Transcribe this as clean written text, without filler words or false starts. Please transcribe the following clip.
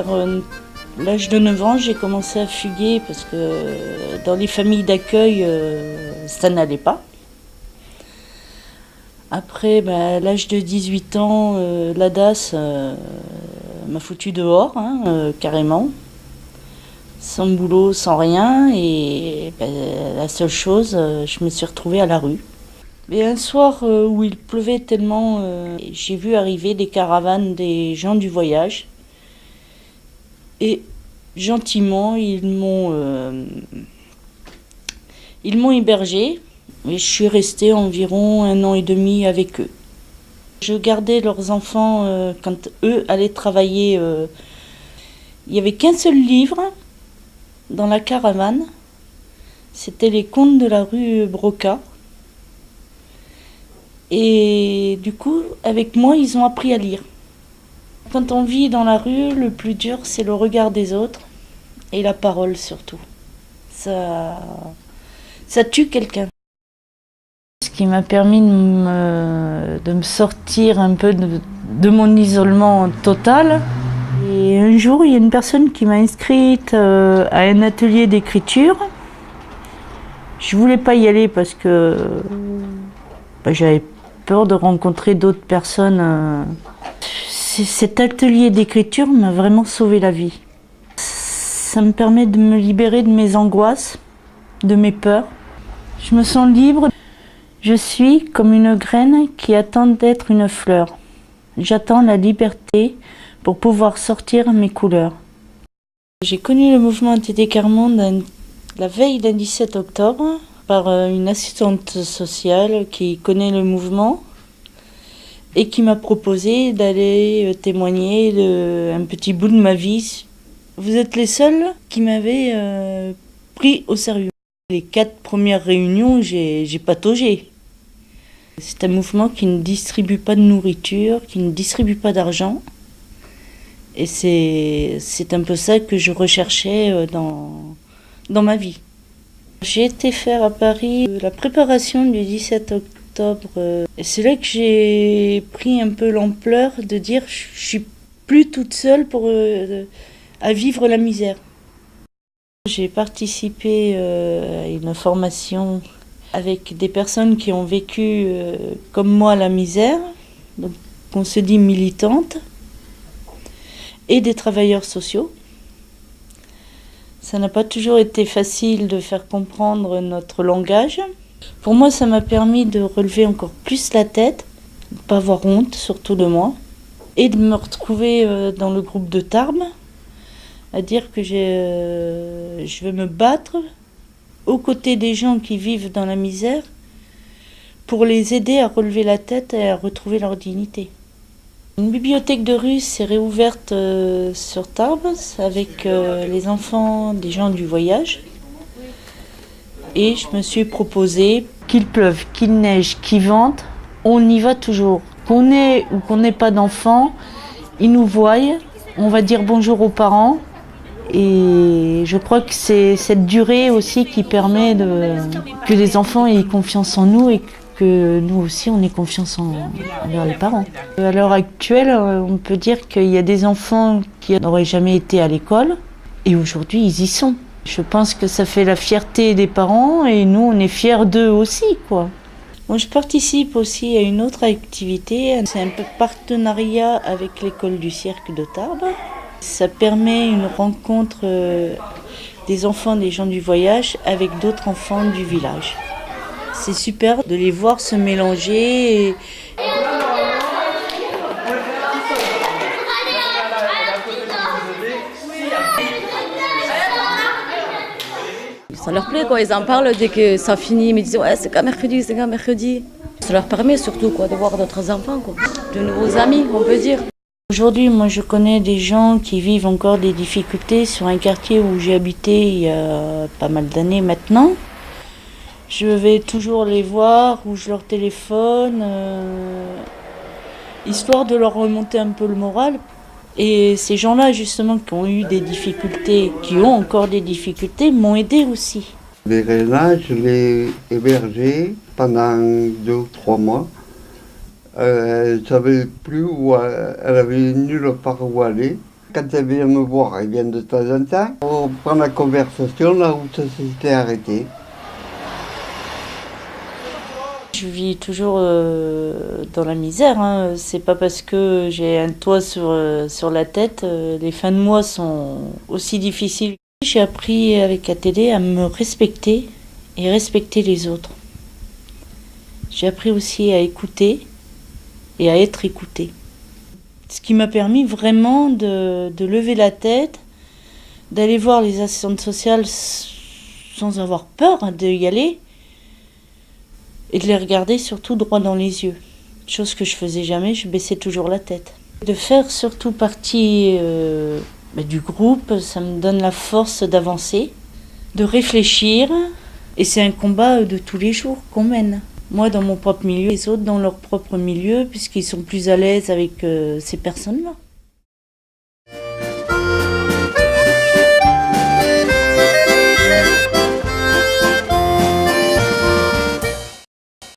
vers l'âge de 9 ans, j'ai commencé à fuguer parce que dans les familles d'accueil, ça n'allait pas. Après, à l'âge de 18 ans, la DAS m'a foutu dehors, carrément. Sans boulot, sans rien. Et la seule chose, je me suis retrouvée à la rue. Et un soir où il pleuvait tellement, j'ai vu arriver des caravanes des gens du voyage. Et gentiment, ils m'ont hébergée. Et je suis restée environ 1 an et demi avec eux. Je gardais leurs enfants quand eux allaient travailler. Il n'y avait qu'un seul livre dans la caravane. C'était les contes de la rue Broca. Et du coup, avec moi, ils ont appris à lire. Quand on vit dans la rue, le plus dur, c'est le regard des autres et la parole surtout. Ça tue quelqu'un. Ce qui m'a permis de me sortir un peu de mon isolement total. Et un jour, il y a une personne qui m'a inscrite à un atelier d'écriture. Je voulais pas y aller parce que j'avais peur de rencontrer d'autres personnes. Cet atelier d'écriture m'a vraiment sauvé la vie. Ça me permet de me libérer de mes angoisses, de mes peurs. Je me sens libre. Je suis comme une graine qui attend d'être une fleur. J'attends la liberté pour pouvoir sortir mes couleurs. J'ai connu le mouvement TD Quart-Monde la veille d'un 17 octobre par une assistante sociale qui connaît le mouvement et qui m'a proposé d'aller témoigner un petit bout de ma vie. Vous êtes les seuls qui m'avaient pris au sérieux. Les 4 premières réunions, j'ai pataugé. C'est un mouvement qui ne distribue pas de nourriture, qui ne distribue pas d'argent. Et c'est un peu ça que je recherchais dans ma vie. J'ai été faire à Paris la préparation du 17 octobre. Et c'est là que j'ai pris un peu l'ampleur de dire je suis plus toute seule à vivre la misère. J'ai participé à une formation avec des personnes qui ont vécu comme moi la misère, donc on se dit militantes, et des travailleurs sociaux. Ça n'a pas toujours été facile de faire comprendre notre langage. Pour moi, ça m'a permis de relever encore plus la tête, de ne pas avoir honte, surtout de moi, et de me retrouver dans le groupe de Tarbes, à dire que je vais me battre aux côtés des gens qui vivent dans la misère pour les aider à relever la tête et à retrouver leur dignité. Une bibliothèque de rue s'est réouverte sur Tarbes avec les enfants des gens du voyage. Et je me suis proposé, qu'il pleuve, qu'il neige, qu'il vente, on y va toujours. Qu'on ait ou qu'on n'ait pas d'enfants, ils nous voient, on va dire bonjour aux parents. Et je crois que c'est cette durée aussi qui permet que les enfants aient confiance en nous et que nous aussi on ait confiance envers les parents. À l'heure actuelle, on peut dire qu'il y a des enfants qui n'auraient jamais été à l'école et aujourd'hui ils y sont. Je pense que ça fait la fierté des parents et nous on est fiers d'eux aussi, quoi. Moi, je participe aussi à une autre activité, c'est un peu partenariat avec l'école du cirque de Tarbes. Ça permet une rencontre des enfants des gens du voyage avec d'autres enfants du village. C'est super de les voir se mélanger. Ça leur plaît, quoi. Ils en parlent dès que ça finit. Ils me disent ouais, c'est qu'un mercredi, c'est qu'un mercredi. Ça leur permet surtout quoi, de voir d'autres enfants, quoi. De nouveaux amis, on peut dire. Aujourd'hui, moi, je connais des gens qui vivent encore des difficultés sur un quartier où j'ai habité il y a pas mal d'années maintenant. Je vais toujours les voir ou je leur téléphone, histoire de leur remonter un peu le moral. Et ces gens-là, justement, qui ont eu des difficultés, qui ont encore des difficultés, m'ont aidé aussi. Verena, je l'ai hébergée pendant 2 ou 3 mois. Elle ne savait plus elle avait nulle part où aller. Quand elles viennent me voir, elles viennent de temps en temps. Pour prendre la conversation là où ça s'était arrêté. Je vis toujours dans la misère. Hein. C'est pas parce que j'ai un toit sur la tête, les fins de mois sont aussi difficiles. J'ai appris avec ATD à me respecter et respecter les autres. J'ai appris aussi à écouter et à être écouté. Ce qui m'a permis vraiment de lever la tête, d'aller voir les assistantes sociales sans avoir peur d'y aller et de les regarder surtout droit dans les yeux. Chose que je faisais jamais, je baissais toujours la tête. De faire surtout partie du groupe, ça me donne la force d'avancer, de réfléchir, et c'est un combat de tous les jours qu'on mène. Moi dans mon propre milieu, les autres dans leur propre milieu, puisqu'ils sont plus à l'aise avec ces personnes-là.